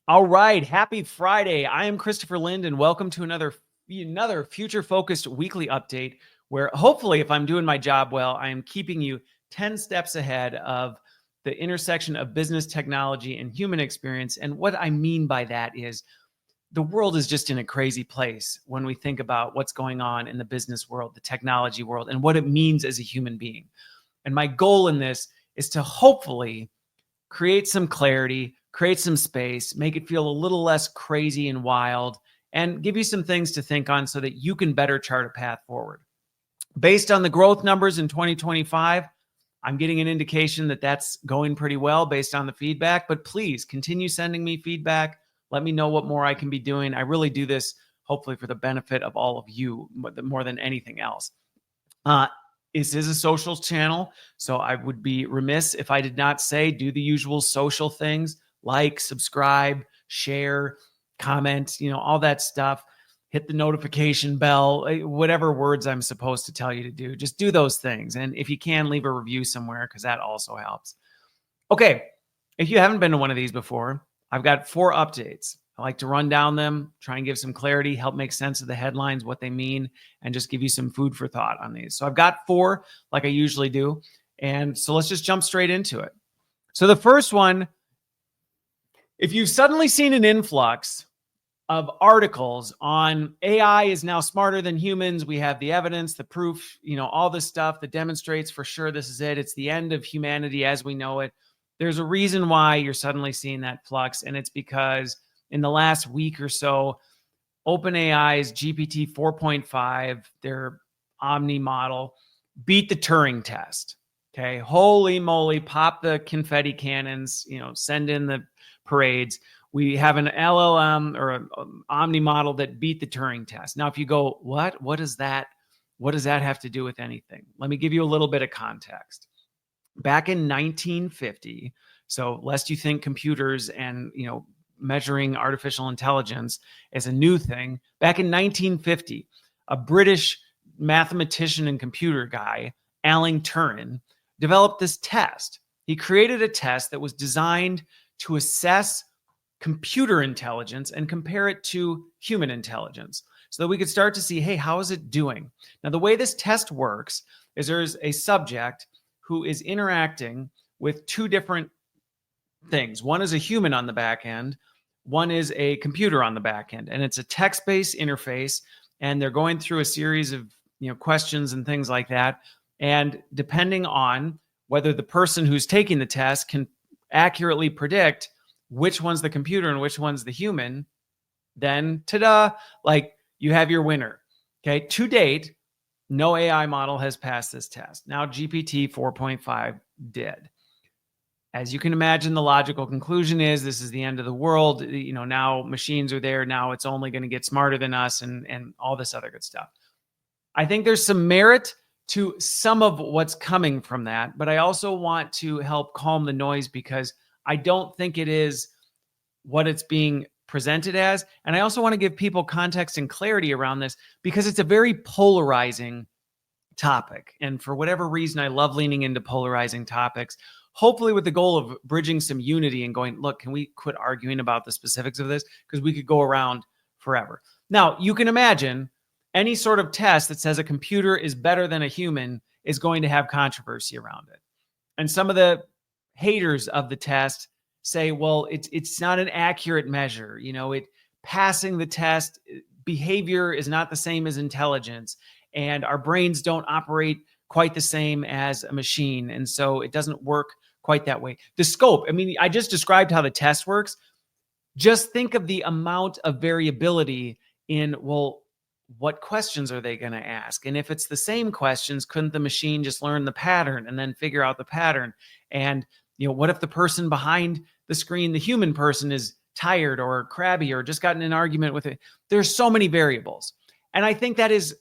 All right. Happy Friday. I am Christopher Lind, and welcome to another future-focused weekly update where hopefully, if I'm doing my job well, I am keeping you 10 steps ahead of the intersection of business technology and human experience. And what I mean by that is the world is just in a crazy place when we think about what's going on in the business world, the technology world, and what it means as a human being. And my goal in this is to hopefully create some clarity, create some space, make it feel a little less crazy and wild, and give you some things to think on so that you can better chart a path forward. Based on the growth numbers in 2025, I'm getting an indication that that's going pretty well based on the feedback, but please continue sending me feedback. Let me know what more I can be doing. I really do this hopefully for the benefit of all of you more than anything else. This is a social channel, so I would be remiss if I did not say do the usual social things like, subscribe, share, comment, all that stuff. Hit the notification bell, whatever words I'm supposed to tell you to do. Just do those things. And if you can, leave a review somewhere because that also helps. Okay, if you haven't been to one of these before, I've got 4 updates. I like to run down them, try and give some clarity, help make sense of the headlines, what they mean, and just give you some food for thought on these. So I've got 4 like I usually do. And so let's just jump straight into it. So the first one, if you've suddenly seen an influx of articles on AI is now smarter than humans, we have the evidence, the proof, all this stuff that demonstrates for sure this is it. It's the end of humanity as we know it. There's a reason why you're suddenly seeing that flux, and it's because in the last week or so, OpenAI's GPT-4.5, their Omni model, beat the Turing Test. Okay, holy moly, pop the confetti cannons, send in the parades. We have an LLM or an Omni model that beat the Turing Test. Now, if you go, what does that have to do with anything? Let me give you a little bit of context. Back in 1950, so lest you think computers and, measuring artificial intelligence is a new thing. Back in 1950, a British mathematician and computer guy, Alan Turing, developed this test. He created a test that was designed to assess computer intelligence and compare it to human intelligence so that we could start to see, hey, how is it doing? Now, the way this test works is there's a subject who is interacting with 2 different things. One is a human on the back end. One is a computer on the back end. And it's a text-based interface. And they're going through a series of questions and things like that. And depending on whether the person who's taking the test can accurately predict which one's the computer and which one's the human, then ta-da, you have your winner. Okay, to date, no AI model has passed this test. Now GPT 4.5 did. As you can imagine, the logical conclusion is this is the end of the world. Now machines are there. Now it's only going to get smarter than us and all this other good stuff. I think there's some merit to some of what's coming from that, but I also want to help calm the noise because I don't think it is what it's being presented as. And I also want to give people context and clarity around this because it's a very polarizing topic. And for whatever reason, I love leaning into polarizing topics, hopefully with the goal of bridging some unity and going, look, can we quit arguing about the specifics of this? Because we could go around forever. Now, you can imagine any sort of test that says a computer is better than a human is going to have controversy around it. And some of the haters of the test say, well, it's not an accurate measure. Passing the test, behavior is not the same as intelligence. And our brains don't operate quite the same as a machine. And so it doesn't work quite that way. The scope, I just described how the test works. Just think of the amount of variability in, well, what questions are they going to ask? And if it's the same questions, couldn't the machine just learn the pattern and then figure out the pattern? And, what if the person behind the screen, the human person, is tired or crabby or just gotten in an argument with it? There's so many variables. And I think that is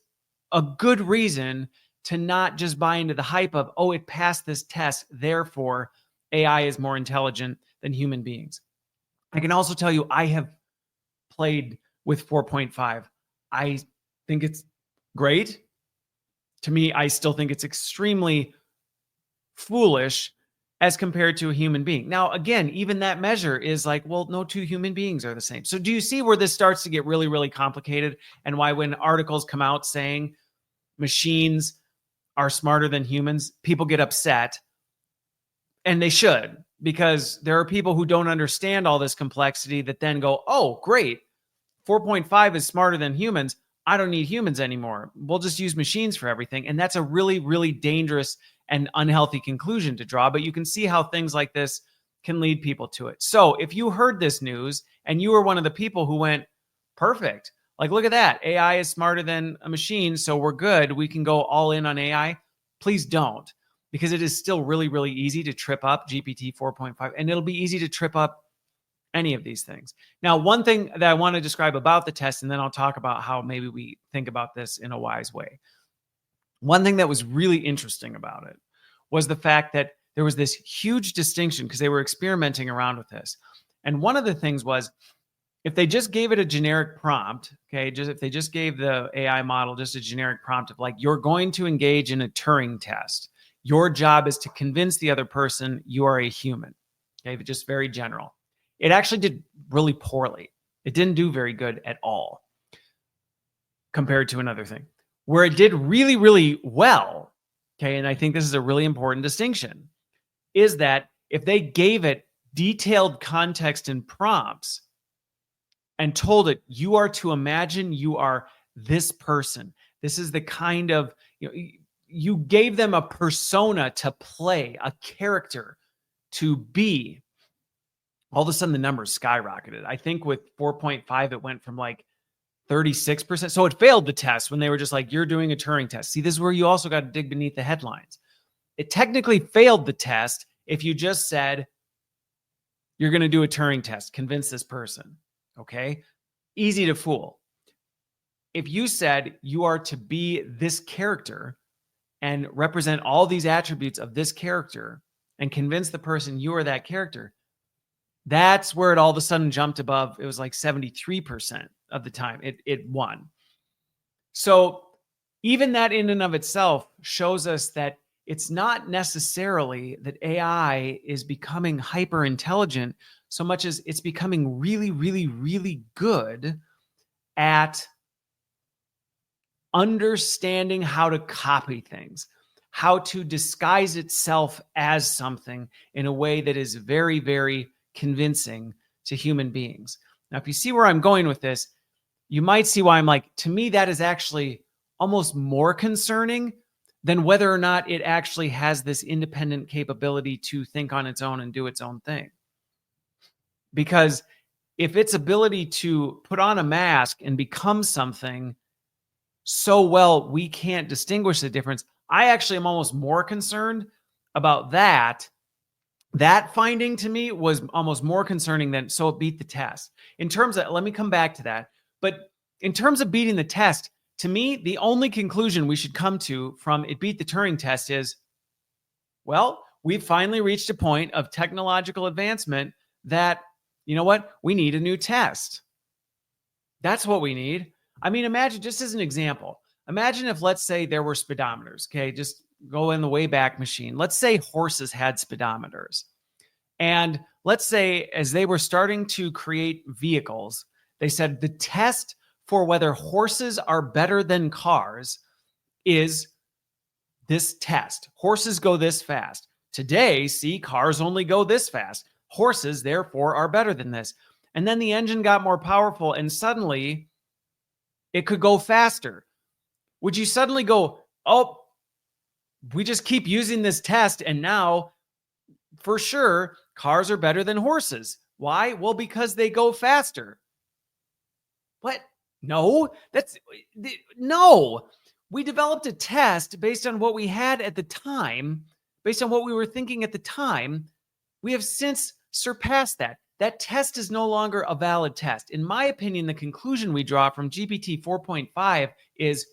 a good reason to not just buy into the hype of, oh, it passed this test, therefore AI is more intelligent than human beings. I can also tell you I have played with 4.5. I think it's great. To me, I still think it's extremely foolish as compared to a human being. Now, again, even that measure is like, well, no two human beings are the same. So do you see where this starts to get really, really complicated, and why when articles come out saying machines are smarter than humans, people get upset? And they should, because there are people who don't understand all this complexity that then go, oh, great, 4.5 is smarter than humans. I don't need humans anymore. We'll just use machines for everything. And that's a really, really dangerous and unhealthy conclusion to draw. But you can see how things like this can lead people to it. So if you heard this news and you were one of the people who went, perfect, like, look at that, AI is smarter than a machine, so we're good, we can go all in on AI, please don't. Because it is still really, really easy to trip up GPT 4.5, and it'll be easy to trip up any of these things. Now, one thing that I want to describe about the test, and then I'll talk about how maybe we think about this in a wise way. One thing that was really interesting about it was the fact that there was this huge distinction, because they were experimenting around with this. And one of the things was, if they just gave it a generic prompt, okay, if they just gave the AI model just a generic prompt of like, you're going to engage in a Turing test. Your job is to convince the other person you are a human. Okay, just very general. It actually did really poorly. It didn't do very good at all compared to another thing. Where it did really, really well, okay, and I think this is a really important distinction, is that if they gave it detailed context and prompts and told it, you are to imagine you are this person. This is the kind of, you gave them a persona to play, a character to be. All of a sudden, the numbers skyrocketed. I think with 4.5, it went from like 36%. So it failed the test when they were just like, you're doing a Turing test. See, this is where you also got to dig beneath the headlines. It technically failed the test if you just said, you're going to do a Turing test, convince this person. Okay? Easy to fool. If you said you are to be this character and represent all these attributes of this character and convince the person you are that character, that's where it all of a sudden jumped above. It was like 73% of the time it won. So even that in and of itself shows us that it's not necessarily that AI is becoming hyper intelligent so much as it's becoming really, really, really good at understanding how to copy things, how to disguise itself as something in a way that is very, very convincing to human beings. Now, if you see where I'm going with this, you might see why I'm like, to me, that is actually almost more concerning than whether or not it actually has this independent capability to think on its own and do its own thing. Because if its ability to put on a mask and become something so well we can't distinguish the difference, I actually am almost more concerned about that. That finding to me was almost more concerning than, so it beat the test. In terms of, let me come back to that, but in terms of beating the test, to me, the only conclusion we should come to from it beat the Turing test is, well, we've finally reached a point of technological advancement that, you know what, we need a new test. That's what we need. I mean, imagine, just as an example, imagine if, let's say, there were speedometers, okay, just go in the Wayback Machine. Let's say horses had speedometers. And let's say as they were starting to create vehicles, they said the test for whether horses are better than cars is this test. Horses go this fast. Today, see, cars only go this fast. Horses, therefore, are better than this. And then the engine got more powerful and suddenly it could go faster. Would you suddenly go, oh, we just keep using this test and now for sure cars are better than horses? Why? Well, because they go faster. What? No, no. We developed a test based on what we had at the time, based on what we were thinking at the time. We have since surpassed that. That test is no longer a valid test. In my opinion, the conclusion we draw from GPT 4.5 is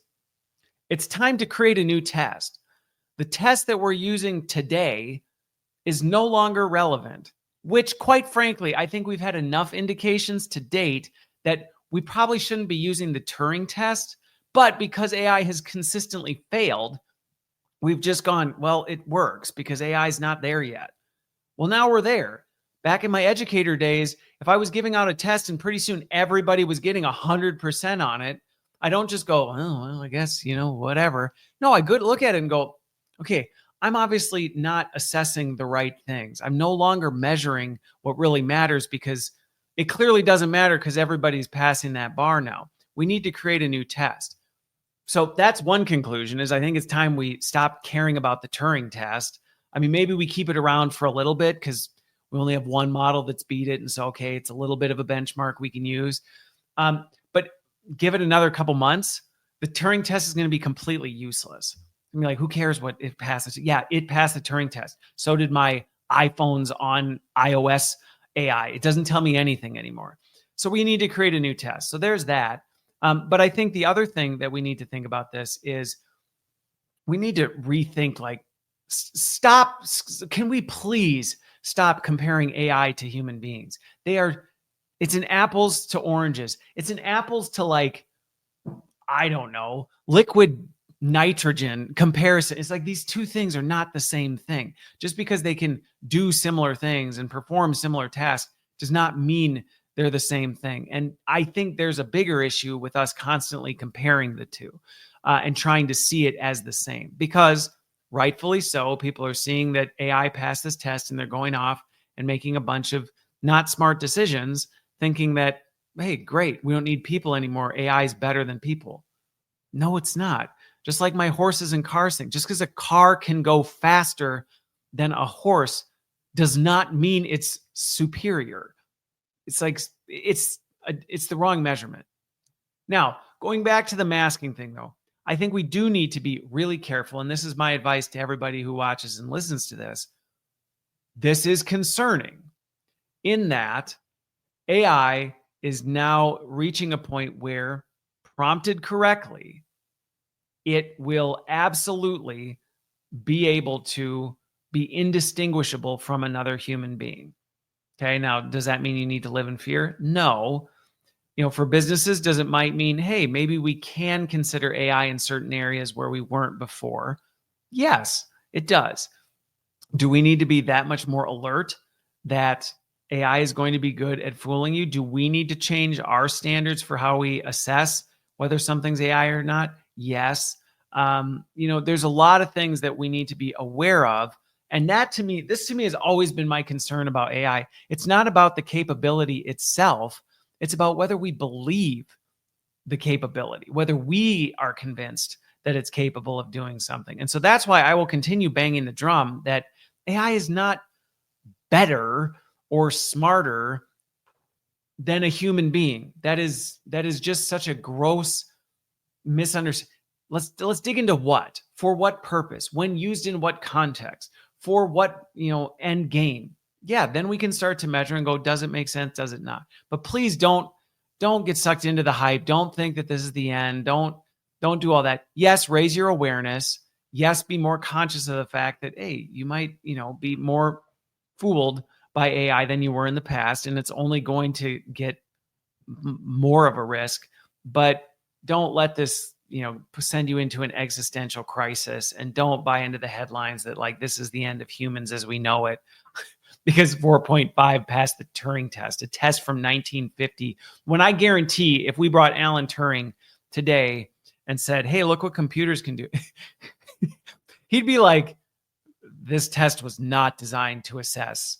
it's time to create a new test. The test that we're using today is no longer relevant, which, quite frankly, I think we've had enough indications to date that we probably shouldn't be using the Turing test. But because AI has consistently failed, we've just gone, well, it works because AI is not there yet. Well, now we're there. Back in my educator days, if I was giving out a test and pretty soon everybody was getting 100% on it, I don't just go, oh, well, I guess, whatever. No, I could look at it and go, okay, I'm obviously not assessing the right things. I'm no longer measuring what really matters because it clearly doesn't matter because everybody's passing that bar now. We need to create a new test. So that's one conclusion is I think it's time we stop caring about the Turing test. I mean, maybe we keep it around for a little bit because we only have one model that's beat it. And so, okay, it's a little bit of a benchmark we can use. But give it another couple months, the Turing test is going to be completely useless. I mean, like, who cares what it passes? Yeah, it passed the Turing test. So did my iPhones on iOS AI. It doesn't tell me anything anymore. So we need to create a new test. So there's that. But I think the other thing that we need to think about this is we need to rethink, like, stop. Can we please stop comparing AI to human beings? It's an apples to oranges. It's an apples to, like, I don't know, liquid nitrogen comparison. It's like these two things are not the same thing. Just because they can do similar things and perform similar tasks does not mean they're the same thing. And I think there's a bigger issue with us constantly comparing the two and trying to see it as the same, because rightfully so, people are seeing that AI passed this test and they're going off and making a bunch of not smart decisions, thinking that, hey, great, we don't need people anymore. AI is better than people. No, it's not. Just like my horses and cars thing, just because a car can go faster than a horse does not mean it's superior. It's like, it's the wrong measurement. Now, going back to the masking thing, though, I think we do need to be really careful. And this is my advice to everybody who watches and listens to this. This is concerning in that AI is now reaching a point where, prompted correctly, it will absolutely be able to be indistinguishable from another human being. Okay, now, does that mean you need to live in fear? No. For businesses, does it might mean, hey, maybe we can consider AI in certain areas where we weren't before? Yes, it does. Do we need to be that much more alert that AI is going to be good at fooling you? Do we need to change our standards for how we assess whether something's AI or not? Yes. There's a lot of things that we need to be aware of. And this to me has always been my concern about AI. It's not about the capability itself. It's about whether we believe the capability, whether we are convinced that it's capable of doing something. And so that's why I will continue banging the drum that AI is not better or smarter than a human being. That is just such a gross misunderstanding. Let's dig into what, for what purpose, when used in what context, for what, end game. Yeah, then we can start to measure and go, does it make sense? Does it not? But please don't get sucked into the hype. Don't think that this is the end. Don't do all that. Yes, raise your awareness. Yes, be more conscious of the fact that, hey, you might, be more fooled by AI than you were in the past, and it's only going to get more of a risk. But don't let this, send you into an existential crisis, and don't buy into the headlines that, like, this is the end of humans as we know it. Because 4.5 passed the Turing test, a test from 1950. When I guarantee if we brought Alan Turing today and said, hey, look what computers can do, he'd be like, this test was not designed to assess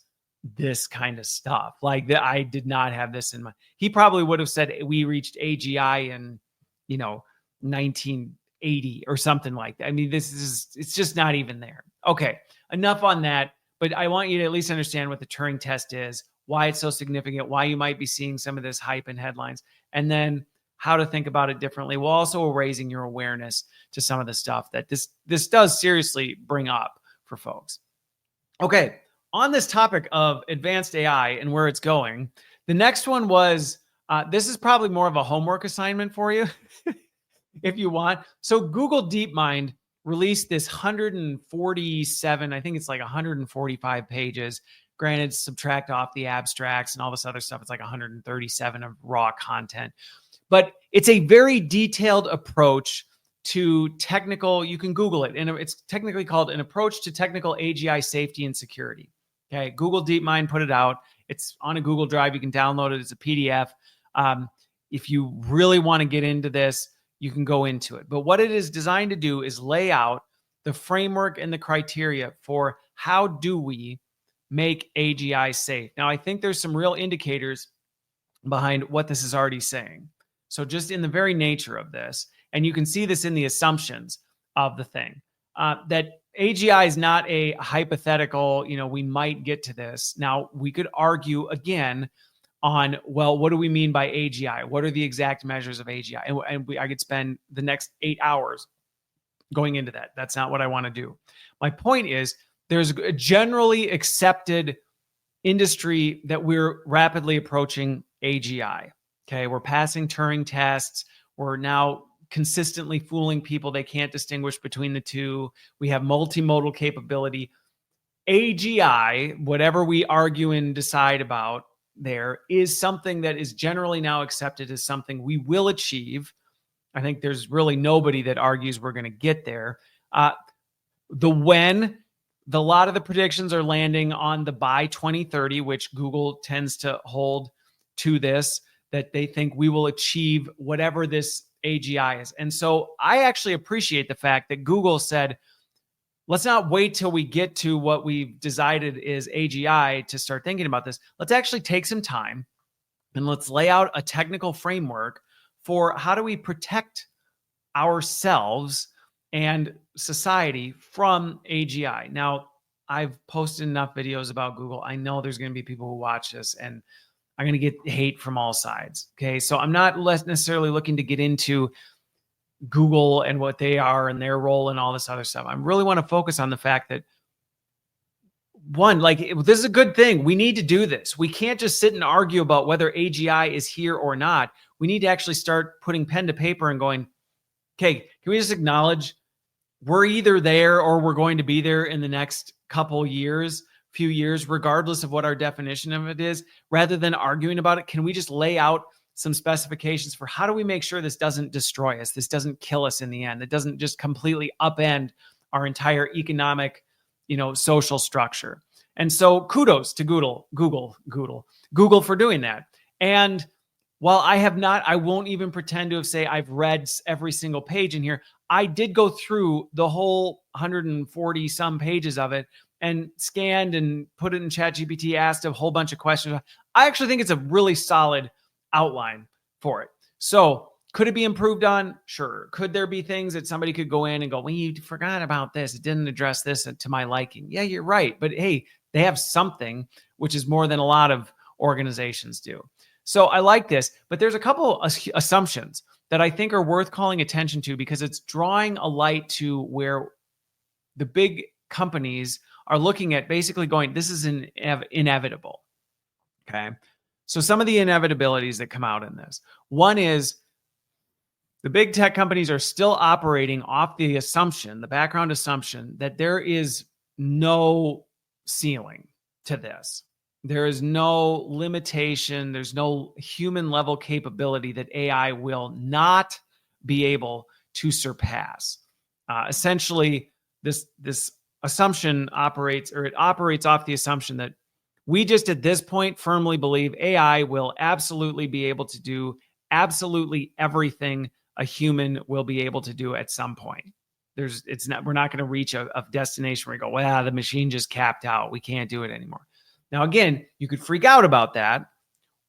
this kind of stuff. Like, I did not have this in mind. He probably would have said we reached AGI in, 1980 or something like that. I mean, it's just not even there. Okay, enough on that. But I want you to at least understand what the Turing test is, why it's so significant, why you might be seeing some of this hype in headlines, and then how to think about it differently, while also raising your awareness to some of the stuff that this does seriously bring up for folks. Okay, on this topic of advanced AI and where it's going, the next one was, this is probably more of a homework assignment for you, if you want. So Google DeepMind released this 147, I think it's like 145 pages. Granted, subtract off the abstracts and all this other stuff, it's like 137 of raw content. But it's a very detailed approach to technical, you can Google it, and it's technically called An Approach to Technical AGI Safety and Security. Okay, Google DeepMind put it out. It's on a Google Drive. You can download it. It's a PDF. If you really want to get into this, you can go into it. But what it is designed to do is lay out the framework and the criteria for how do we make AGI safe. Now, I think there's some real indicators behind what this is already saying. So just in the very nature of this, and you can see this in the assumptions of the thing, that AGI is not a hypothetical, we might get to this. Now, we could argue again on, well, what do we mean by AGI? What are the exact measures of AGI? And I could spend the next 8 hours going into that. That's not what I want to do. My point is there's a generally accepted industry that we're rapidly approaching AGI. Okay, we're passing Turing tests. We're now consistently fooling people. They can't distinguish between the two. We have multimodal capability. AGI, whatever we argue and decide about there, is something that is generally now accepted as something we will achieve. I think there's really nobody that argues we're going to get there. A lot of the predictions are landing on the by 2030, which Google tends to hold to this, that they think we will achieve whatever this AGI is. And so I actually appreciate the fact that Google said, let's not wait till we get to what we've decided is AGI to start thinking about this. Let's actually take some time and let's lay out a technical framework for how do we protect ourselves and society from AGI. Now, I've posted enough videos about Google. I know there's going to be people who watch this and I'm going to get hate from all sides. Okay. So I'm not necessarily looking to get into Google and what they are and their role and all this other stuff. I really want to focus on the fact that this is a good thing. We need to do this. We can't just sit and argue about whether AGI is here or not. We need to actually start putting pen to paper and going, okay, can we just acknowledge we're either there or we're going to be there in the next few years, regardless of what our definition of it is, rather than arguing about it. Can we just lay out some specifications for how do we make sure this doesn't destroy us? This doesn't kill us in the end. It doesn't just completely upend our entire economic, social structure. And so kudos to Google for doing that. And while I won't even pretend to say I've read every single page in here. I did go through the whole 140 some pages of it and scanned and put it in ChatGPT, asked a whole bunch of questions. I actually think it's a really solid outline for it. So could it be improved on? Sure. Could there be things that somebody could go in and go, well, you forgot about this. It didn't address this to my liking. Yeah, you're right. But hey, they have something, which is more than a lot of organizations do. So I like this, but there's a couple assumptions that I think are worth calling attention to because it's drawing a light to where the big companies are looking at basically going, this is inevitable. Okay. So some of the inevitabilities that come out in this. One is the big tech companies are still operating off the background assumption that there is no ceiling to this. There is no limitation. There's no human level capability that AI will not be able to surpass. Essentially, this assumption operates off the assumption that we just at this point firmly believe AI will absolutely be able to do absolutely everything a human will be able to do at some point. We're not going to reach a destination where we go, well, the machine just capped out. We can't do it anymore. Now, again, you could freak out about that,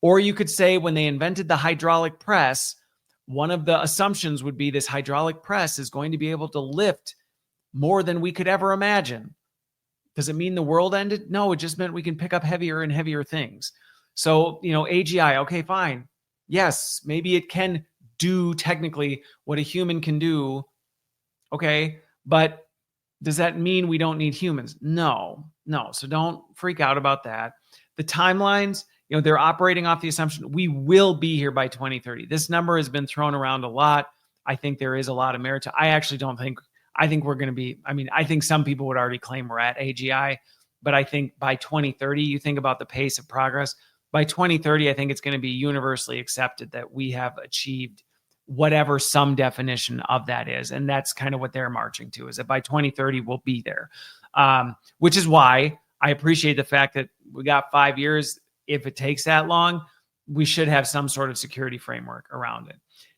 or you could say when they invented the hydraulic press, one of the assumptions would be this hydraulic press is going to be able to lift more than we could ever imagine. Does it mean the world ended? No, it just meant we can pick up heavier and heavier things. So, AGI, okay, fine. Yes, maybe it can do technically what a human can do. Okay, but does that mean we don't need humans? No. So don't freak out about that. The timelines, they're operating off the assumption we will be here by 2030. This number has been thrown around a lot. I think there is a lot of merit to. I think we're going to be, I think some people would already claim we're at AGI, but I think by 2030, you think about the pace of progress. By 2030, I think it's going to be universally accepted that we have achieved whatever some definition of that is. And that's kind of what they're marching to, is that by 2030, we'll be there. Which is why I appreciate the fact that we got 5 years. If it takes that long, we should have some sort of security framework around it.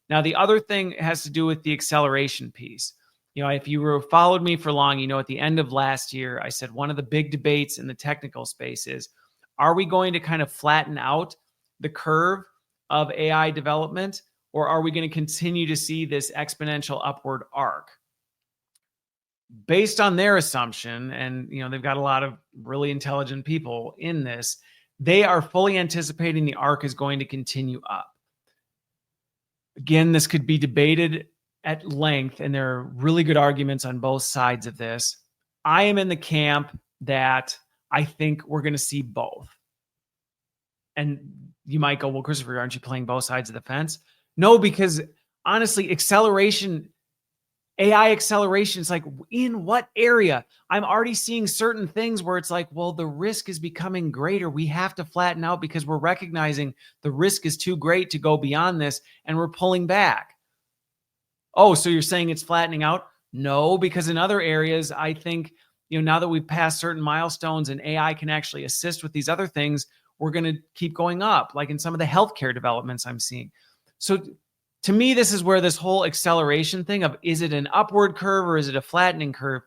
Now, the other thing has to do with the acceleration piece. If you followed me for long, at the end of last year, I said one of the big debates in the technical space is, are we going to kind of flatten out the curve of AI development, or are we going to continue to see this exponential upward arc? Based on their assumption, and they've got a lot of really intelligent people in this, they are fully anticipating the arc is going to continue up. Again, this could be debated at length, and there are really good arguments on both sides of this. I am in the camp that I think we're going to see both. And you might go, well, Christopher, aren't you playing both sides of the fence? No, because honestly, AI acceleration is like, in what area? I'm already seeing certain things where it's like, well, the risk is becoming greater. We have to flatten out because we're recognizing the risk is too great to go beyond this, and we're pulling back. Oh, so you're saying it's flattening out? No, because in other areas, I think, now that we've passed certain milestones and AI can actually assist with these other things, we're going to keep going up, like in some of the healthcare developments I'm seeing. So to me, this is where this whole acceleration thing of, is it an upward curve or is it a flattening curve?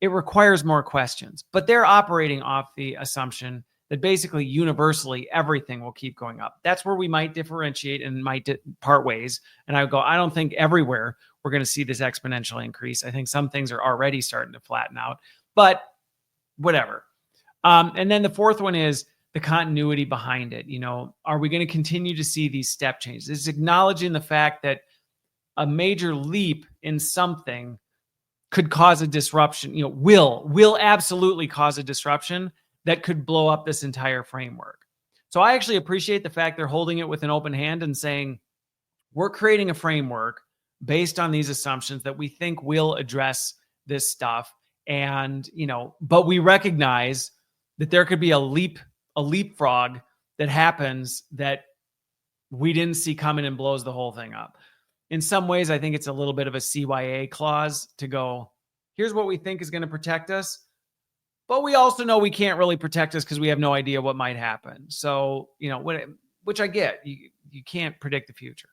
It requires more questions, but they're operating off the assumption that basically universally everything will keep going up. That's where we might differentiate and might part ways. And I would go, I don't think everywhere we're going to see this exponential increase. I think some things are already starting to flatten out, but whatever. And then the fourth one is the continuity behind it. Are we going to continue to see these step changes? It's acknowledging the fact that a major leap in something could cause a disruption, will absolutely cause a disruption that could blow up this entire framework. So I actually appreciate the fact they're holding it with an open hand and saying, we're creating a framework based on these assumptions that we think will address this stuff. And, but we recognize that there could be a leapfrog that happens that we didn't see coming and blows the whole thing up. In some ways, I think it's a little bit of a CYA clause to go, here's what we think is going to protect us, but we also know we can't really protect us because we have no idea what might happen. So, which I get, you can't predict the future.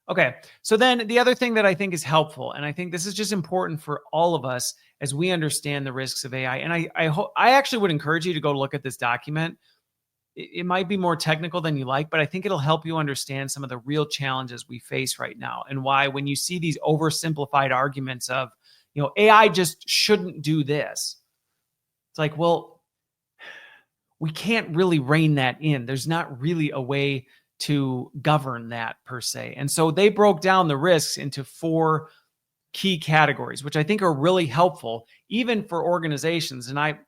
Okay. So then the other thing that I think is helpful, and I think this is just important for all of us as we understand the risks of AI. And I actually would encourage you to go look at this document. It might be more technical than you like, but I think it'll help you understand some of the real challenges we face right now, and why when you see these oversimplified arguments of, AI just shouldn't do this. It's like, well, we can't really rein that in. There's not really a way to govern that per se. And so they broke down the risks into 4 key categories, which I think are really helpful, even for organizations. And I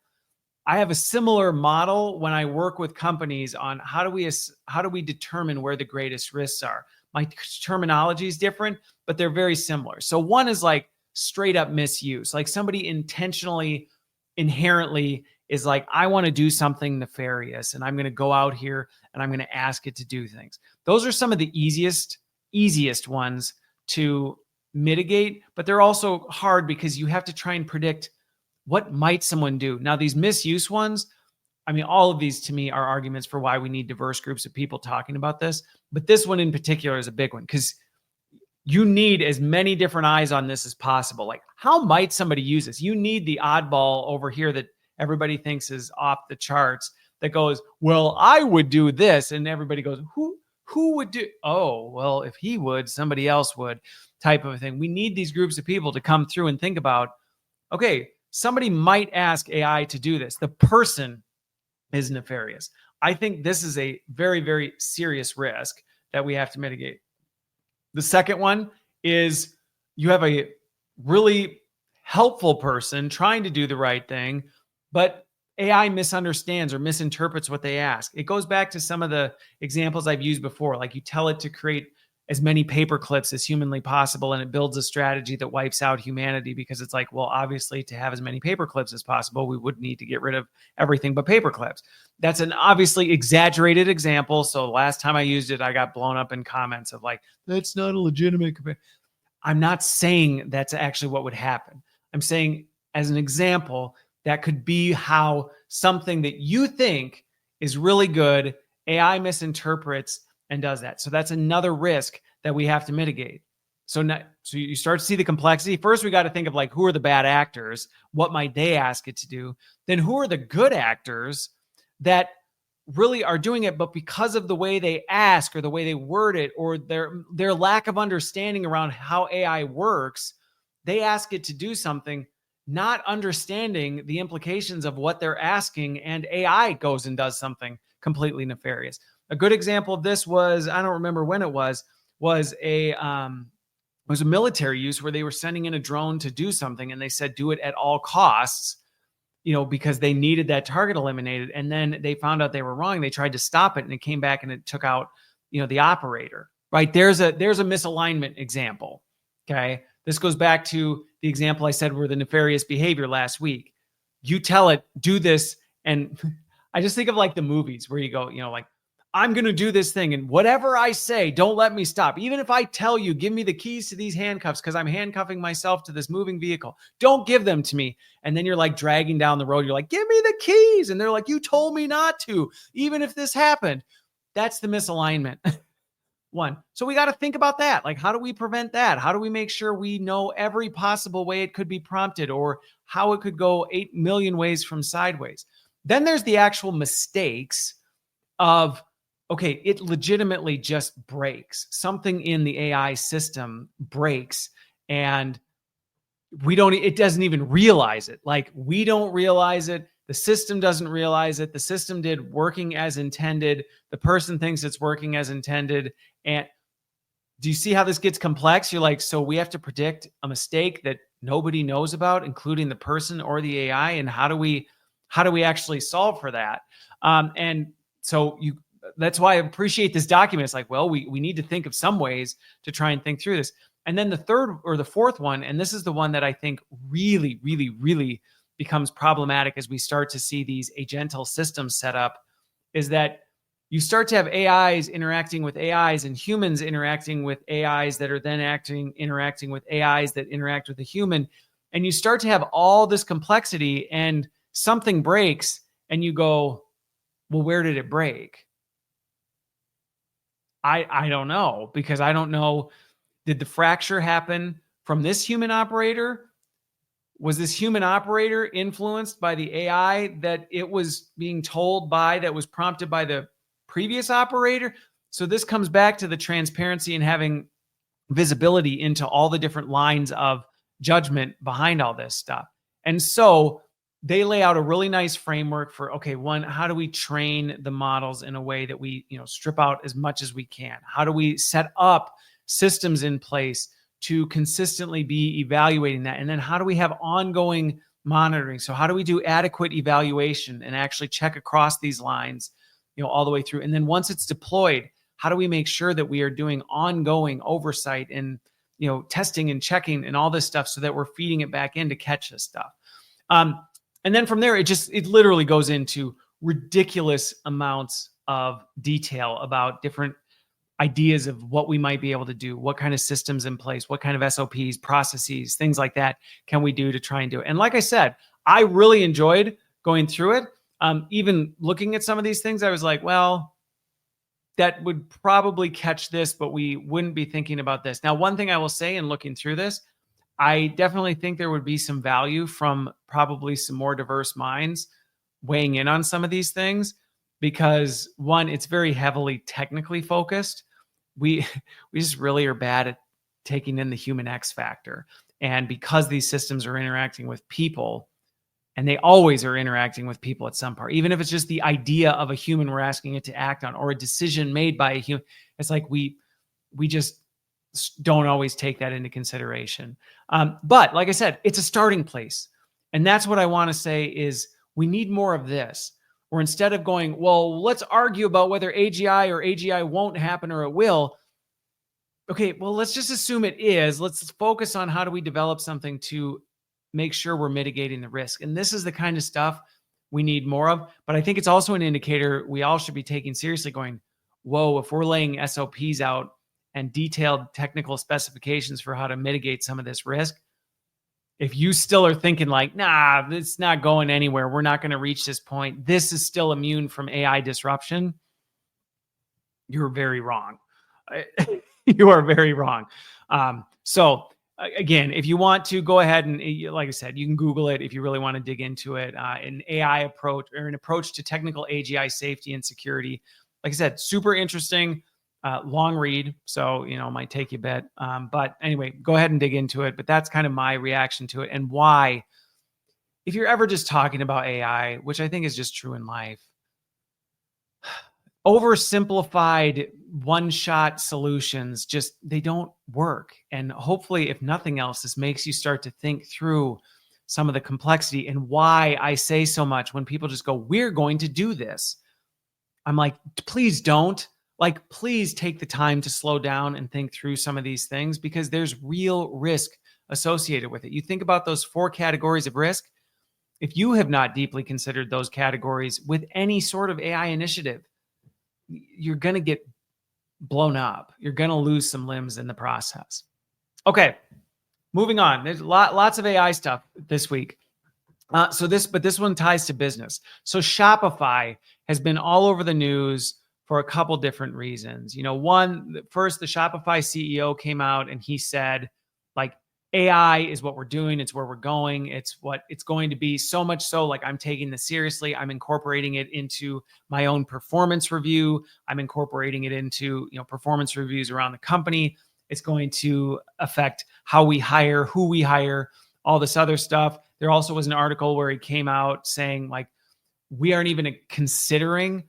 have a similar model when I work with companies on how do we determine where the greatest risks are. My terminology is different, but they're very similar. So one is like straight up misuse, like somebody intentionally, inherently is like, I want to do something nefarious, and I'm going to go out here and I'm going to ask it to do things. Those are some of the easiest ones to mitigate, but they're also hard because you have to try and predict what might someone do. Now, these misuse ones, all of these to me are arguments for why we need diverse groups of people talking about this. But this one in particular is a big one because you need as many different eyes on this as possible. Like, how might somebody use this? You need the oddball over here that everybody thinks is off the charts that goes, well, I would do this. And everybody goes, who would do? Oh, well, if he would, somebody else would, type of a thing. We need these groups of people to come through and think about, okay, somebody might ask AI to do this. The person is nefarious. I think this is a very, very serious risk that we have to mitigate. The second one is you have a really helpful person trying to do the right thing, but AI misunderstands or misinterprets what they ask. It goes back to some of the examples I've used before. Like, you tell it to create as many paper clips as humanly possible, and it builds a strategy that wipes out humanity because it's like, well, obviously to have as many paper clips as possible, we would need to get rid of everything but paper clips. That's an obviously exaggerated example. So last time I used it, I got blown up in comments of like, that's not a legitimate comparison. I'm not saying that's actually what would happen. I'm saying as an example That could be how something that you think is really good, AI misinterprets and does that. So that's another risk that we have to mitigate. So you start to see the complexity. First, we got to think of like, who are the bad actors? What might they ask it to do? Then who are the good actors that really are doing it, but because of the way they ask or the way they word it or their lack of understanding around how AI works, they ask it to do something, not understanding the implications of what they're asking, and AI goes and does something completely nefarious. A good example of this was, I don't remember when it was a military use where they were sending in a drone to do something, and they said, do it at all costs, because they needed that target eliminated. And then they found out they were wrong. They tried to stop it, and it came back and it took out, the operator, right? There's a misalignment example. Okay. This goes back to the example I said were the nefarious behavior last week. You tell it, do this. And I just think of like the movies where you go, like, I'm going to do this thing, and whatever I say, don't let me stop. Even if I tell you, give me the keys to these handcuffs because I'm handcuffing myself to this moving vehicle, don't give them to me. And then you're like dragging down the road. You're like, give me the keys. And they're like, you told me not to, even if this happened. That's the misalignment one. So we got to think about that. Like, how do we prevent that? How do we make sure we know every possible way it could be prompted or how it could go 8 million ways from sideways? Then there's the actual mistakes of, okay, it legitimately just breaks. Something in the AI system breaks, and it doesn't even realize it. Like, we don't realize it. The system doesn't realize it. The system did working as intended. The person thinks it's working as intended. And do you see how this gets complex? You're like, so we have to predict a mistake that nobody knows about, including the person or the AI. And how do we actually solve for that? And so that's why I appreciate this document. It's like, well, we need to think of some ways to try and think through this. And then the third or the fourth one, and this is the one that I think really, really, really becomes problematic as we start to see these agental systems set up, is that you start to have AIs interacting with AIs and humans interacting with AIs that are then interacting with AIs that interact with a human. And you start to have all this complexity, and something breaks and you go, well, where did it break? I don't know, because I don't know. Did the fracture happen from this human operator? Was this human operator influenced by the AI that it was being told by, that was prompted by the previous operator? So this comes back to the transparency and having visibility into all the different lines of judgment behind all this stuff. And so they lay out a really nice framework for, okay, one, how do we train the models in a way that we, strip out as much as we can? How do we set up systems in place to consistently be evaluating that? And then how do we have ongoing monitoring? So how do we do adequate evaluation and actually check across these lines, all the way through? And then once it's deployed, how do we make sure that we are doing ongoing oversight and, testing and checking and all this stuff so that we're feeding it back in to catch this stuff? And then from there, it literally goes into ridiculous amounts of detail about different ideas of what we might be able to do, what kind of systems in place, what kind of SOPs, processes, things like that can we do to try and do it. And like I said, I really enjoyed going through it. Even looking at some of these things, I was like, well, that would probably catch this, but we wouldn't be thinking about this. Now, one thing I will say in looking through this, I definitely think there would be some value from probably some more diverse minds weighing in on some of these things, because one, it's very heavily technically focused. We just really are bad at taking in the human X factor. And because these systems are interacting with people, and they always are interacting with people at some part, even if it's just the idea of a human we're asking it to act on, or a decision made by a human, it's like we just don't always take that into consideration. But like I said, it's a starting place. And that's what I want to say is we need more of this, where instead of going, well, let's argue about whether AGI or AGI won't happen or it will. Okay, well, let's just assume it is. Let's focus on how do we develop something to make sure we're mitigating the risk. And this is the kind of stuff we need more of. But I think it's also an indicator we all should be taking seriously, going, whoa, if we're laying SOPs out and detailed technical specifications for how to mitigate some of this risk, if you still are thinking like, nah, it's not going anywhere, we're not going to reach this point, this is still immune from AI disruption, you're very wrong. You are very wrong. So again, if you want to go ahead and, like I said, you can Google it if you really want to dig into it. An AI approach, or an approach to technical AGI safety and security. Like I said, super interesting, long read. So, it might take you a bit. But anyway, go ahead and dig into it. But that's kind of my reaction to it, and why, if you're ever just talking about AI, which I think is just true in life, oversimplified one-shot solutions, they don't work. And hopefully, if nothing else, this makes you start to think through some of the complexity, and why I say so much when people just go, we're going to do this. I'm like, please don't. Like, please take the time to slow down and think through some of these things, because there's real risk associated with it. You think about those 4 categories of risk. If you have not deeply considered those categories with any sort of AI initiative, you're going to get blown up. You're going to lose some limbs in the process. Okay, moving on. There's lots of AI stuff this week. But this one ties to business. So Shopify has been all over the news for a couple different reasons. First, the Shopify CEO came out and he said, like, AI is what we're doing. It's where we're going. It's what it's going to be. So much so, like, I'm taking this seriously. I'm incorporating it into my own performance review. I'm incorporating it into, performance reviews around the company. It's going to affect how we hire, who we hire, all this other stuff. There also was an article where he came out saying, like, we aren't even considering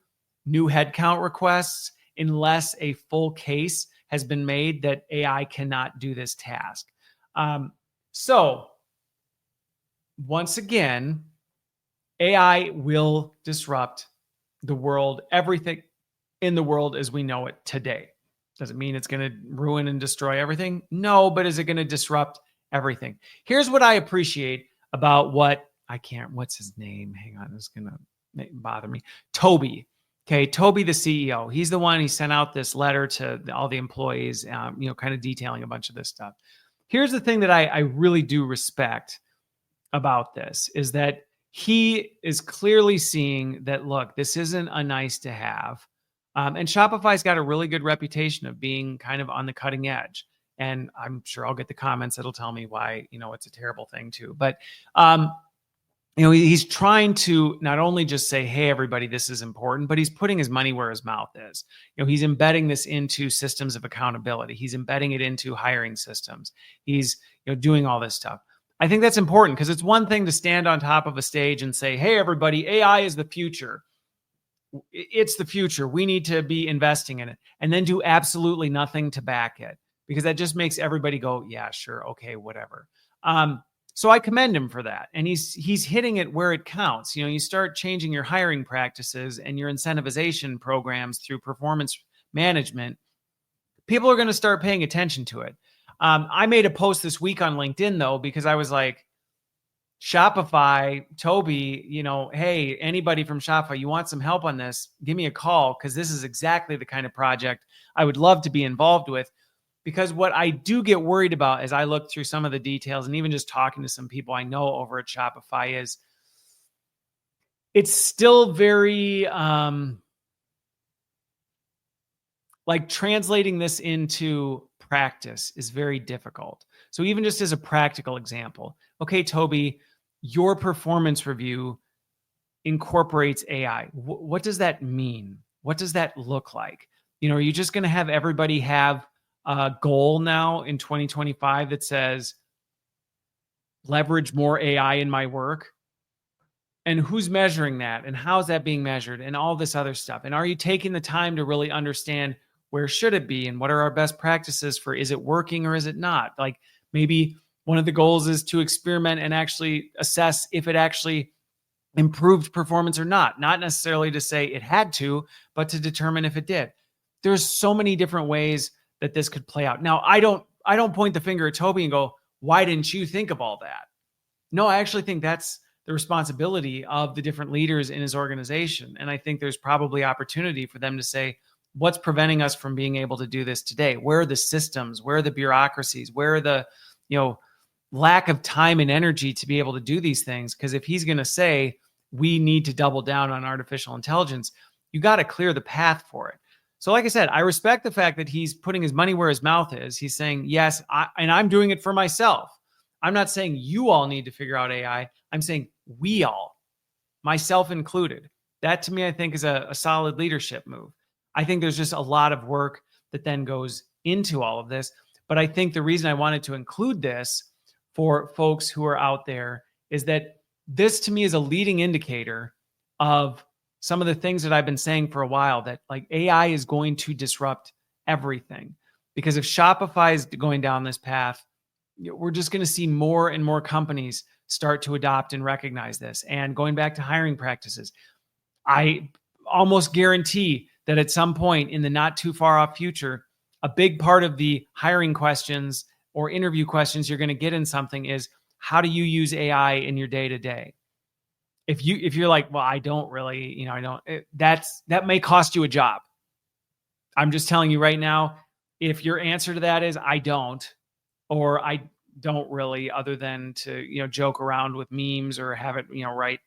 new headcount requests unless a full case has been made that AI cannot do this task. So once again, AI will disrupt the world, everything in the world as we know it today. Does it mean it's going to ruin and destroy everything? No, but is it going to disrupt everything? Here's what I appreciate about what's his name? Hang on, it's going to bother me. Toby. Okay, Toby, the CEO. He's the one, he sent out this letter to all the employees, kind of detailing a bunch of this stuff. Here's the thing that I really do respect about this, is that he is clearly seeing that, look, this isn't a nice to have. And Shopify's got a really good reputation of being kind of on the cutting edge. And I'm sure I'll get the comments that'll tell me why, it's a terrible thing too. But, he's trying to not only just say, hey, everybody, this is important, but he's putting his money where his mouth is. He's embedding this into systems of accountability. He's embedding it into hiring systems. He's, doing all this stuff. I think that's important, because it's one thing to stand on top of a stage and say, hey, everybody, AI is the future. It's the future. We need to be investing in it, and then do absolutely nothing to back it, because that just makes everybody go, yeah, sure. Okay, whatever. So I commend him for that. And he's hitting it where it counts. You start changing your hiring practices and your incentivization programs through performance management, people are going to start paying attention to it. I made a post this week on LinkedIn, though, because I was like, Shopify, Toby, hey, anybody from Shopify, you want some help on this? Give me a call, because this is exactly the kind of project I would love to be involved with. Because what I do get worried about as I look through some of the details, and even just talking to some people I know over at Shopify, is it's still very like translating this into practice is very difficult. So even just as a practical example, okay, Toby, your performance review incorporates AI. What does that mean? What does that look like? Are you just going to have everybody have a goal now in 2025 that says, leverage more AI in my work? And who's measuring that? And how's that being measured? And all this other stuff. And are you taking the time to really understand where should it be? And what are our best practices for, is it working or is it not? Like, maybe one of the goals is to experiment and actually assess if it actually improved performance or not. Not necessarily to say it had to, but to determine if it did. There's so many different ways that this could play out. Now, I don't point the finger at Toby and go, why didn't you think of all that? No, I actually think that's the responsibility of the different leaders in his organization. And I think there's probably opportunity for them to say, what's preventing us from being able to do this today? Where are the systems? Where are the bureaucracies? Where are the, lack of time and energy to be able to do these things. Because if he's going to say we need to double down on artificial intelligence, you got to clear the path for it. So like I said, I respect the fact that he's putting his money where his mouth is. He's saying, yes, and I'm doing it for myself. I'm not saying you all need to figure out AI. I'm saying we all, myself included. That to me, I think is a solid leadership move. I think there's just a lot of work that then goes into all of this. But I think the reason I wanted to include this for folks who are out there is that this to me is a leading indicator of some of the things that I've been saying for a while, that like AI is going to disrupt everything. Because if Shopify is going down this path, we're just going to see more and more companies start to adopt and recognize this. And going back to hiring practices, I almost guarantee that at some point in the not too far off future, a big part of the hiring questions or interview questions you're going to get in something is, how do you use AI in your day to day? If you're like, well, I don't really, that may cost you a job. I'm just telling you right now, if your answer to that is I don't, or I don't really, other than to, joke around with memes or have it, write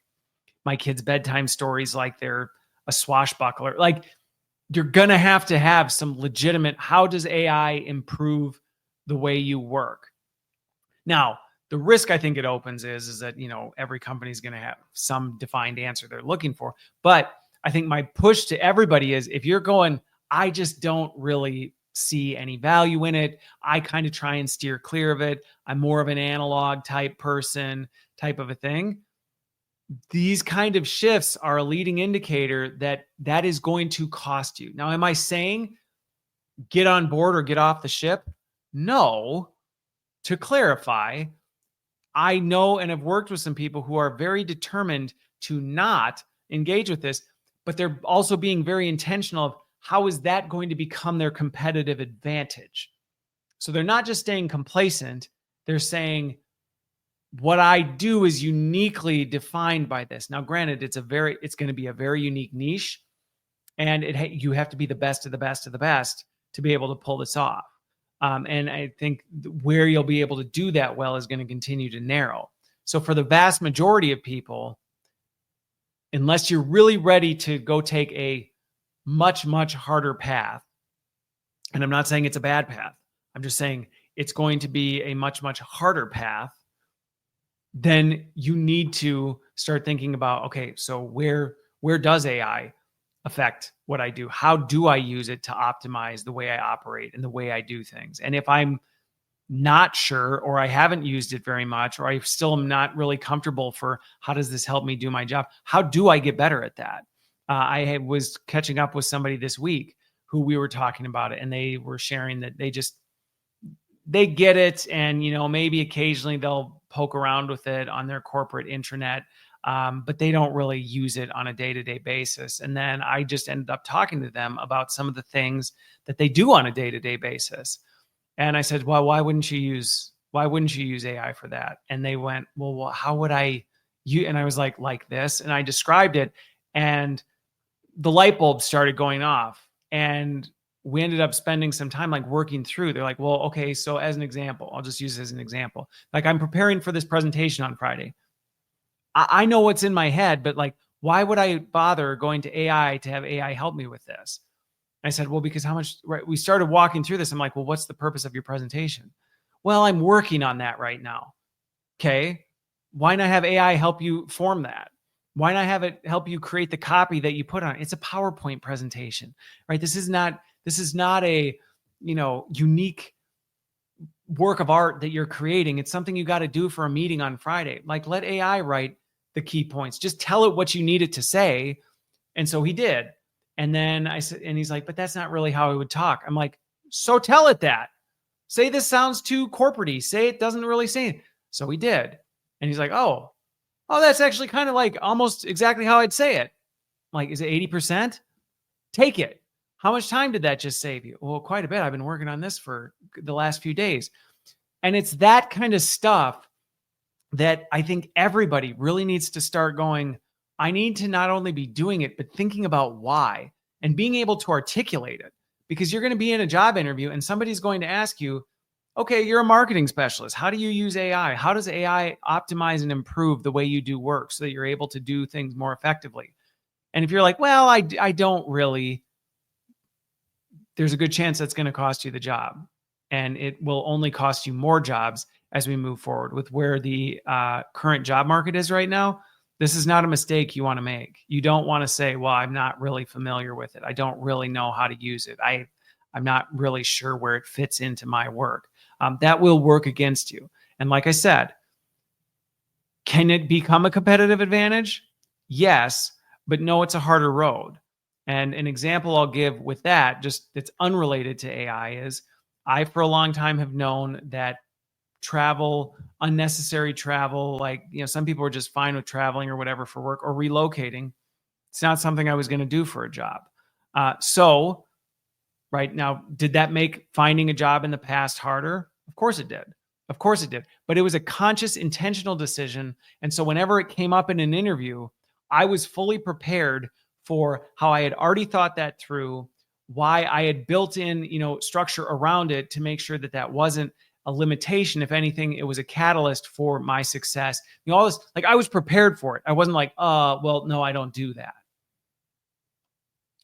my kids' bedtime stories like they're a swashbuckler. Like, you're going to have some legitimate, how does AI improve the way you work? Now, the risk I think it opens is that, every company is going to have some defined answer they're looking for. But I think my push to everybody is, if you're going, I just don't really see any value in it, I kind of try and steer clear of it, I'm more of an analog type person, type of a thing. These kind of shifts are a leading indicator that is going to cost you. Now, am I saying get on board or get off the ship? No. To clarify, I know and have worked with some people who are very determined to not engage with this, but they're also being very intentional of how is that going to become their competitive advantage. So they're not just staying complacent. They're saying, what I do is uniquely defined by this. Now, granted, it's going to be a very unique niche, and you have to be the best of the best of the best to be able to pull this off. And I think where you'll be able to do that well is going to continue to narrow. So for the vast majority of people, unless you're really ready to go take a much, much harder path, and I'm not saying it's a bad path, I'm just saying it's going to be a much, much harder path, then you need to start thinking about, okay, so where does AI affect what I do? How do I use it to optimize the way I operate and the way I do things? And if I'm not sure, or I haven't used it very much, or I still am not really comfortable for how does this help me do my job? How do I get better at that? I was catching up with somebody this week who we were talking about it, and they were sharing that they get it. And, maybe occasionally they'll poke around with it on their corporate intranet, but they don't really use it on a day-to-day basis. And then I just ended up talking to them about some of the things that they do on a day-to-day basis. And I said, well, why wouldn't you use AI for that? And they went, well, how would I use? And I was like this. And I described it, and the light bulb started going off. And we ended up spending some time working through. They're like, well, okay, so as an example, I'll just use this as an example. I'm preparing for this presentation on Friday. I know what's in my head, but why would I bother going to AI to have AI help me with this? I said, well, because we started walking through this. I'm like, well, what's the purpose of your presentation? Well, I'm working on that right now. Okay. Why not have AI help you form that? Why not have it help you create the copy that you put on? It's a PowerPoint presentation, right? This is not a, unique work of art that you're creating. It's something you got to do for a meeting on Friday. Let AI write the key points. Just tell it what you need it to say. And so he did. And then I said, and he's like, but that's not really how I would talk. I'm like, so tell it that. Say this sounds too corporate-y. Say it doesn't really say it. So he did. And he's like, oh, that's actually kind of almost exactly how I'd say it. Is it 80%? Take it. How much time did that just save you? Well, quite a bit. I've been working on this for the last few days. And it's that kind of stuff that I think everybody really needs to start going, I need to not only be doing it, but thinking about why and being able to articulate it. Because you're going to be in a job interview and somebody's going to ask you, Okay, you're a marketing specialist. How do you use AI? How does AI optimize and improve the way you do work so that you're able to do things more effectively? And if you're like, well, I don't really, there's a good chance that's going to cost you the job. And it will only cost you more jobs as we move forward with where the current job market is right now. This is not a mistake you want to make. You don't want to say, well, I'm not really familiar with it. I don't really know how to use it. I'm not really sure where it fits into my work. That will work against you. And like I said, can it become a competitive advantage? Yes, but no, it's a harder road. And an example I'll give with that, just that's unrelated to AI, is I, for a long time, have known that travel, unnecessary travel, like, some people are just fine with traveling or whatever for work or relocating. It's not something I was going to do for a job. So, right now, did that make finding a job in the past harder? Of course it did. Of course it did. But it was a conscious, intentional decision. And so whenever it came up in an interview, I was fully prepared for how I had already thought that through, why I had built in, structure around it to make sure that that wasn't a limitation. If anything, it was a catalyst for my success. All this, like, I was prepared for it. I wasn't like, well, no, I don't do that.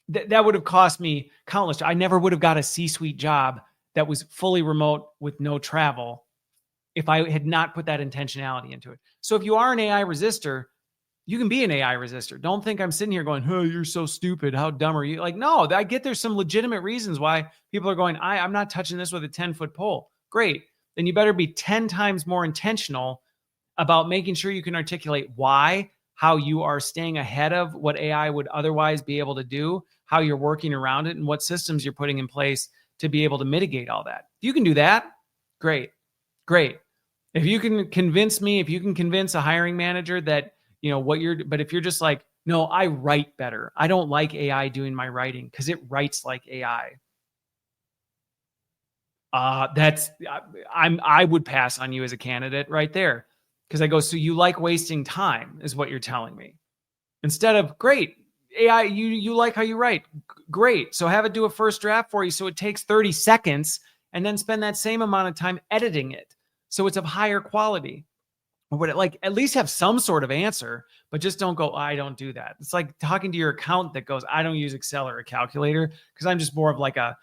That would have cost me countless. I never would have got a C-suite job that was fully remote with no travel if I had not put that intentionality into it. So if you are an AI resistor, you can be an AI resistor. Don't think I'm sitting here going, oh, you're so stupid. How dumb are you? Like, no, I get there's some legitimate reasons why people are going, I'm not touching this with a 10-foot pole. Great. Then you better be 10 times more intentional about making sure you can articulate why, how you are staying ahead of what AI would otherwise be able to do, how you're working around it, and what systems you're putting in place to be able to mitigate all that. If you can do that, great. Great. If you can convince me, if you can convince a hiring manager that, but if you're just like, no, I write better. I don't like AI doing my writing because it writes like AI. I would pass on you as a candidate right there. Because I go, so you like wasting time is what you're telling me. Instead of, great, AI, you like how you write. Great. So have it do a first draft for you so it takes 30 seconds and then spend that same amount of time editing it. So it's of higher quality. Or would it, like, at least have some sort of answer, but just don't go, I don't do that. It's like talking to your accountant that goes, I don't use Excel or a calculator because I'm just more of like a,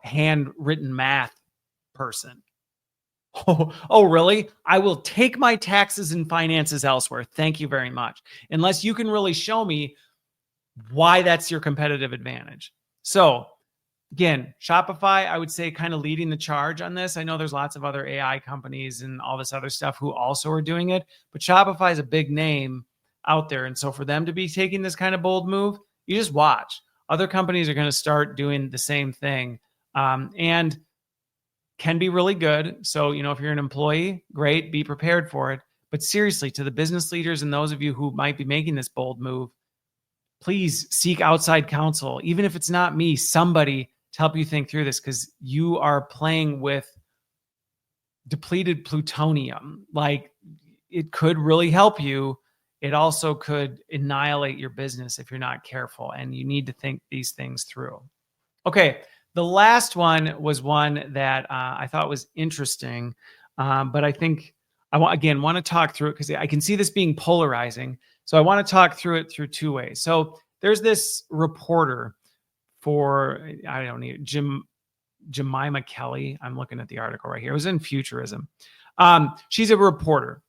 handwritten math person. Oh, really? I will take my taxes and finances elsewhere. Thank you very much. Unless you can really show me why that's your competitive advantage. So again, Shopify, I would say, kind of leading the charge on this. I know there's lots of other AI companies and all this other stuff who also are doing it, but Shopify is a big name out there. And so for them to be taking this kind of bold move, you just watch. Other companies are going to start doing the same thing. And can be really good. So, if you're an employee, great, be prepared for it. But seriously, to the business leaders and those of you who might be making this bold move, please seek outside counsel, even if it's not me, somebody to help you think through this, because you are playing with depleted plutonium. Like, it could really help you. It also could annihilate your business if you're not careful, and you need to think these things through. Okay. The last one was one that I thought was interesting, but I think I want to talk through it because I can see this being polarizing. So I want to talk through it through two ways. So there's this reporter for, I don't know, Jemima Kelly. I'm looking at the article right here. It was in Futurism. She's a reporter,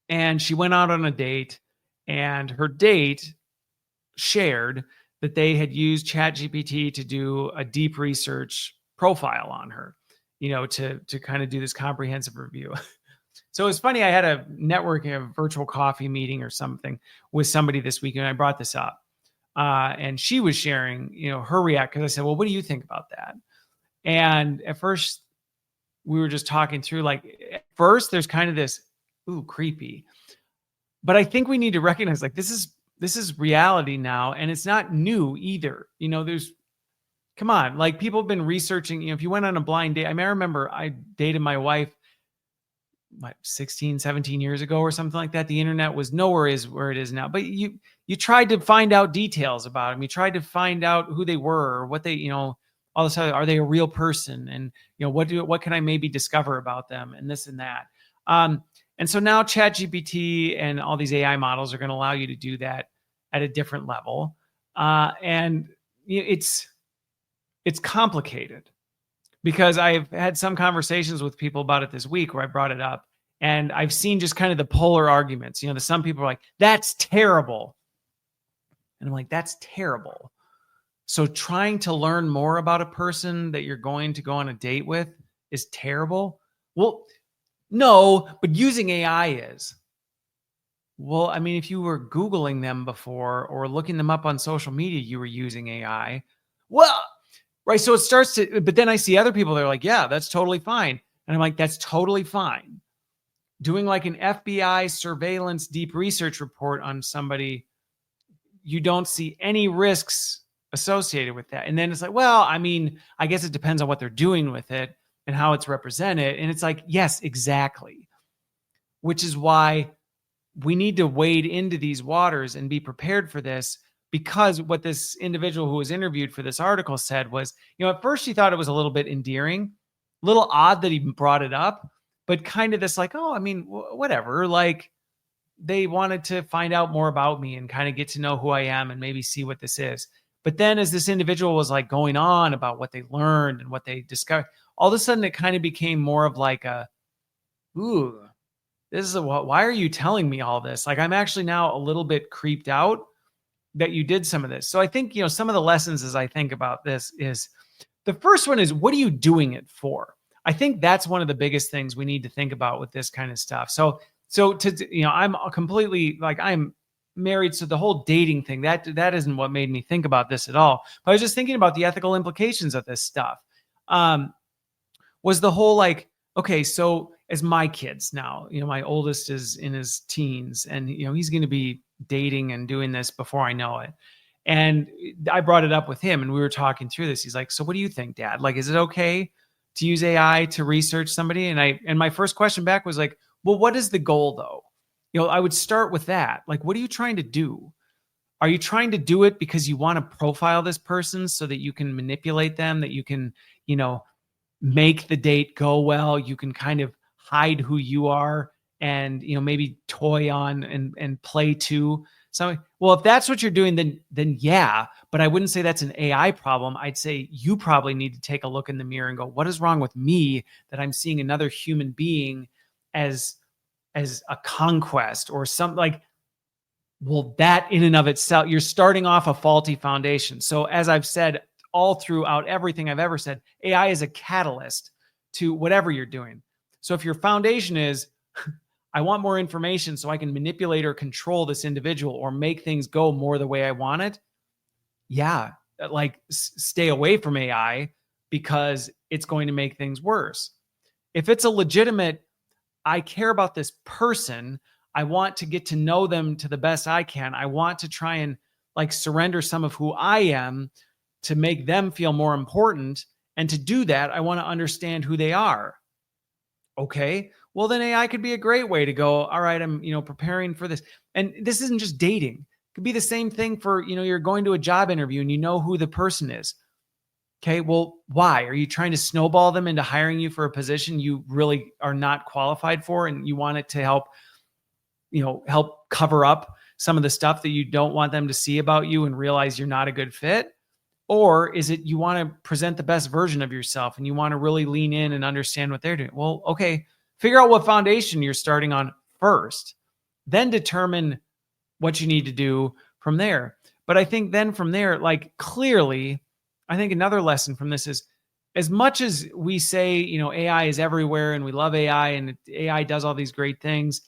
and she went out on a date, and her date shared that they had used ChatGPT to do a deep research profile on her, to kind of do this comprehensive review. So it was funny. I had a networking, a virtual coffee meeting or something with somebody this week, and I brought this up. And she was sharing, her react, because I said, well, what do you think about that? And at first, we were just talking through, like, at first, there's kind of this, ooh, creepy. But I think we need to recognize, like, this is reality now, and it's not new either. Come on, like, people have been researching, if you went on a blind date, I remember I dated my wife 16, 17 years ago or something like that. The internet was nowhere is where it is now, but you tried to find out details about them. You tried to find out who they were or what they, all this other, are they a real person? And, what can I maybe discover about them, and this and that. And so now ChatGPT and all these AI models are going to allow you to do that at a different level. And it's complicated, because I've had some conversations with people about it this week where I brought it up, and I've seen just kind of the polar arguments. Some people are like, that's terrible. And I'm like, that's terrible. So trying to learn more about a person that you're going to go on a date with is terrible? Well, no, but using AI is. Well, I mean, if you were Googling them before or looking them up on social media, you were using AI. Well, right. So it starts to, but then I see other people that are like, yeah, that's totally fine. And I'm like, that's totally fine. Doing like an FBI surveillance deep research report on somebody, you don't see any risks associated with that. And then it's like, well, I mean, I guess it depends on what they're doing with it and how it's represented. And it's like, yes, exactly. Which is why we need to wade into these waters and be prepared for this, because what this individual who was interviewed for this article said was, at first she thought it was a little bit endearing, a little odd that he brought it up, but kind of this like, oh, I mean, whatever. Like, they wanted to find out more about me and kind of get to know who I am and maybe see what this is. But then as this individual was like going on about what they learned and what they discovered, all of a sudden it kind of became more of like ooh, why are you telling me all this? Like, I'm actually now a little bit creeped out that you did some of this. So I think, some of the lessons as I think about this is, the first one is, what are you doing it for? I think that's one of the biggest things we need to think about with this kind of stuff. So I'm completely like, I'm married. So the whole dating thing, that isn't what made me think about this at all. But I was just thinking about the ethical implications of this stuff. Was the whole like, okay, so as my kids now, my oldest is in his teens, and, he's going to be dating and doing this before I know it. And I brought it up with him and we were talking through this. He's like, so what do you think, Dad? Like, is it okay to use AI to research somebody? And my first question back was like, well, what is the goal though? I would start with that. Like, what are you trying to do? Are you trying to do it because you want to profile this person so that you can manipulate them, that you can, make the date go well? You can kind of hide who you are and, maybe toy on and play to something. Well, if that's what you're doing, then yeah, but I wouldn't say that's an AI problem. I'd say you probably need to take a look in the mirror and go, what is wrong with me that I'm seeing another human being as a conquest or something? Like, well, that in and of itself, you're starting off a faulty foundation. So as I've said all throughout everything I've ever said, AI is a catalyst to whatever you're doing. So if your foundation is, I want more information so I can manipulate or control this individual or make things go more the way I want it, yeah, like stay away from AI, because it's going to make things worse. If it's a legitimate, I care about this person, I want to get to know them to the best I can, I want to try and like surrender some of who I am to make them feel more important. And to do that, I want to understand who they are. Okay, well then AI could be a great way to go, all right, I'm, preparing for this. And this isn't just dating. It could be the same thing for, you're going to a job interview and you know who the person is. Okay, well, why? Are you trying to snowball them into hiring you for a position you really are not qualified for, and you want it to help cover up some of the stuff that you don't want them to see about you and realize you're not a good fit? Or is it you want to present the best version of yourself and you want to really lean in and understand what they're doing? Well, okay, figure out what foundation you're starting on first, then determine what you need to do from there. But I think then from there, like clearly, I think another lesson from this is, as much as we say, AI is everywhere and we love AI and AI does all these great things,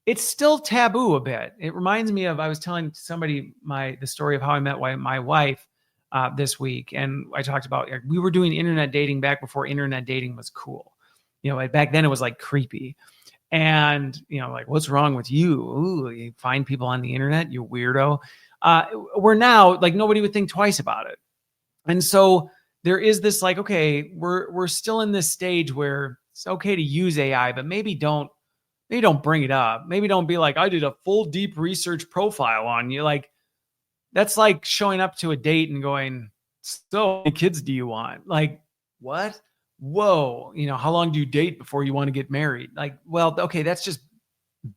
it's still taboo a bit. It reminds me of, I was telling somebody the story of how I met my wife this week. And I talked about, we were doing internet dating back before internet dating was cool. Back then it was like creepy. And, like, what's wrong with you? Ooh, you find people on the internet, you weirdo. We're now like, nobody would think twice about it. And so there is this like, okay, we're still in this stage where it's okay to use AI, but maybe don't bring it up. Maybe don't be like, I did a full deep research profile on you. Like, that's like showing up to a date and going, So how many kids do you want? Like, what? Whoa. How long do you date before you want to get married? Like, well, okay, that's just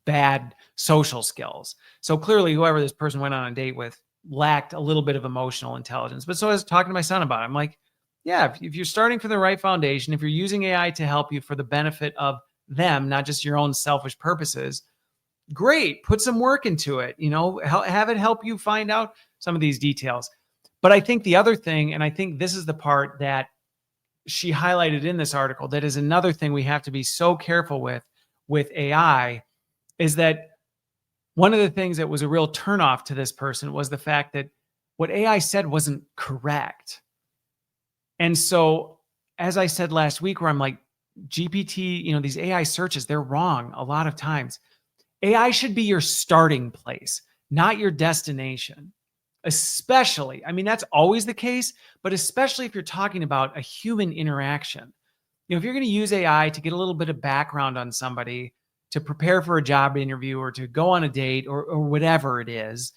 bad social skills. So clearly, whoever this person went on a date with lacked a little bit of emotional intelligence. But so I was talking to my son about it. I'm like, yeah, if you're starting from the right foundation, if you're using AI to help you for the benefit of them, not just your own selfish purposes, great. Put some work into it. Have it help you find out some of these details. But I think the other thing, and I think this is the part that she highlighted in this article, that is another thing we have to be so careful with AI, is that one of the things that was a real turnoff to this person was the fact that what AI said wasn't correct. And so, as I said last week, where I'm like, GPT, these AI searches, they're wrong a lot of times. AI should be your starting place, not your destination. Especially, that's always the case, but especially if you're talking about a human interaction. If you're going to use AI to get a little bit of background on somebody, to prepare for a job interview or to go on a date or whatever it is,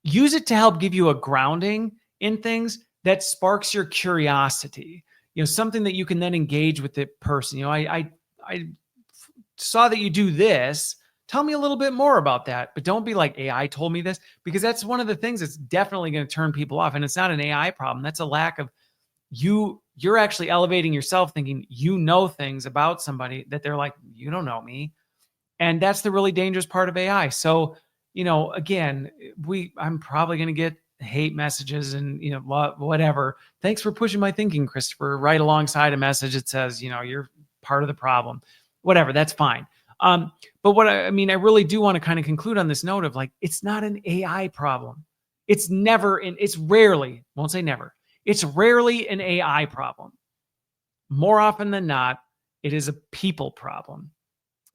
use it to help give you a grounding in things that sparks your curiosity. Something that you can then engage with the person. I saw that you do this. Tell me a little bit more about that. But don't be like, AI told me this, because that's one of the things that's definitely going to turn people off. And it's not an AI problem. That's a lack of you're actually elevating yourself, thinking things about somebody that they're like, you don't know me. And that's the really dangerous part of AI. So, again, I'm probably going to get hate messages and, whatever. Thanks for pushing my thinking, Christopher. Right alongside a message that says, you're part of the problem. Whatever, that's fine. But what I really do want to kind of conclude on this note of like, it's not an AI problem. It's rarely, won't say never. It's rarely an AI problem. More often than not, it is a people problem.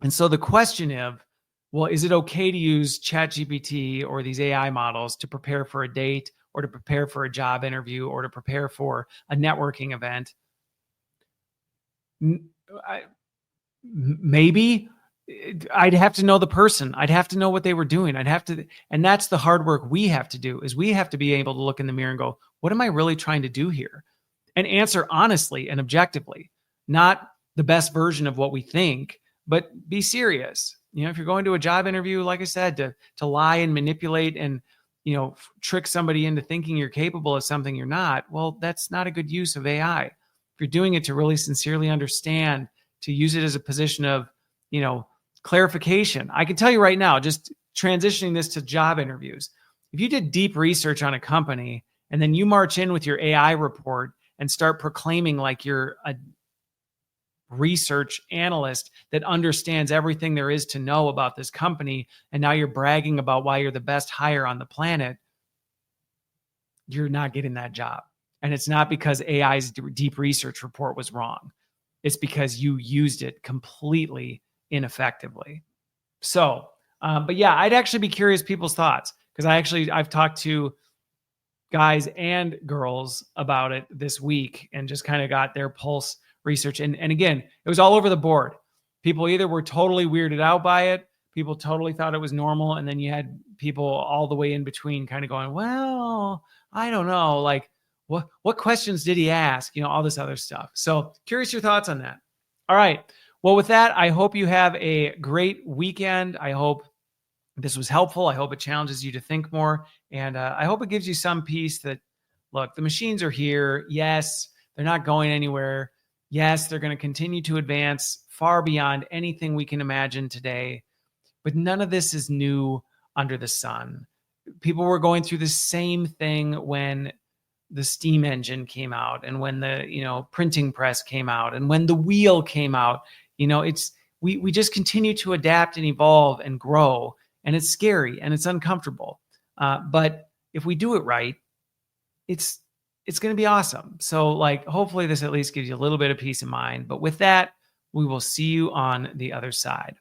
And so the question of, well, is it okay to use ChatGPT or these AI models to prepare for a date or to prepare for a job interview or to prepare for a networking event? Maybe. I'd have to know the person. I'd have to know what they were doing. And that's the hard work we have to do, is we have to be able to look in the mirror and go, what am I really trying to do here? And answer honestly and objectively, not the best version of what we think, but be serious. If you're going to a job interview, like I said, to lie and manipulate and, trick somebody into thinking you're capable of something you're not, well, that's not a good use of AI. If you're doing it to really sincerely understand, to use it as a position of, clarification. I can tell you right now, just transitioning this to job interviews, if you did deep research on a company and then you march in with your AI report and start proclaiming like you're a research analyst that understands everything there is to know about this company, and now you're bragging about why you're the best hire on the planet, you're not getting that job. And it's not because AI's deep research report was wrong. It's because you used it completely ineffectively. So, but yeah, I'd actually be curious people's thoughts, because I've talked to guys and girls about it this week and just kind of got their pulse research. And again, it was all over the board. People either were totally weirded out by it, people totally thought it was normal, and then you had people all the way in between kind of going, well, I don't know, like what questions did he ask? All this other stuff. So curious your thoughts on that. All right. Well, with that, I hope you have a great weekend. I hope this was helpful. I hope it challenges you to think more. And I hope it gives you some peace that, look, the machines are here. Yes, they're not going anywhere. Yes, they're going to continue to advance far beyond anything we can imagine today. But none of this is new under the sun. People were going through the same thing when the steam engine came out and when the, printing press came out and when the wheel came out. We just continue to adapt and evolve and grow, and it's scary and it's uncomfortable. But if we do it right, it's going to be awesome. So hopefully this at least gives you a little bit of peace of mind. But with that, we will see you on the other side.